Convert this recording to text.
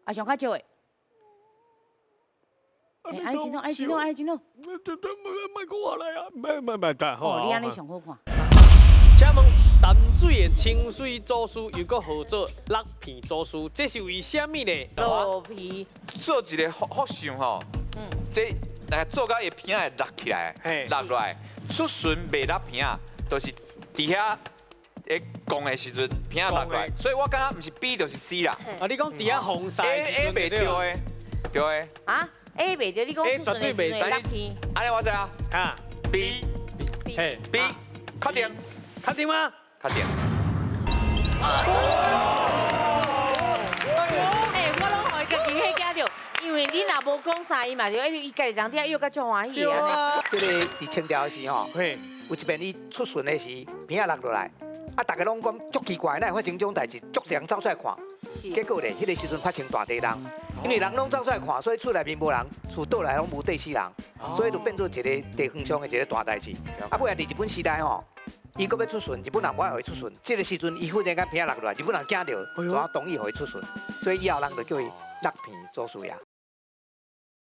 啊，上较少的。哎，安尼真好，安尼真好，安尼真好。莫讲我来啊，莫得哦，你安尼上好看。请问淡水的清水祖师又搁号做落片祖师，这是为虾米呢？落皮，做一个福相吼，这做到伊片会落起来，落落来，出巡袂落片啊，都是伫遐诶讲的时阵片落落来，所以我感觉毋是 B 就是 C 啦。啊，你讲底下红晒 A 袂对的，对的。啊 A 袂对，你讲出顺的时阵落皮。安尼我知啊。啊 B 嘿 B 确定确定吗？确定。哎，我拢互伊家己迄惊着，因为你若无讲啥，伊嘛就伊家己人听又较足欢喜啊。这个伫清朝时吼，嘿，有一遍伊出巡的时，片仔落落来，啊，大家拢讲足奇怪，哪会发生这种代志？足多人走出来看，结果咧，迄个时阵发生大地震，因为人拢走出来看，所以厝内面无人，厝倒来拢无地死人，所以就变做一个地方上的一个大代志。啊，尾啊，伫日本时代吼。伊搁要出巡，日本人不爱互伊出巡。这个时阵，伊忽然间片落落来，日本人惊到，怎啊同意互伊出巡？所以以后人就叫伊落片祖师爷。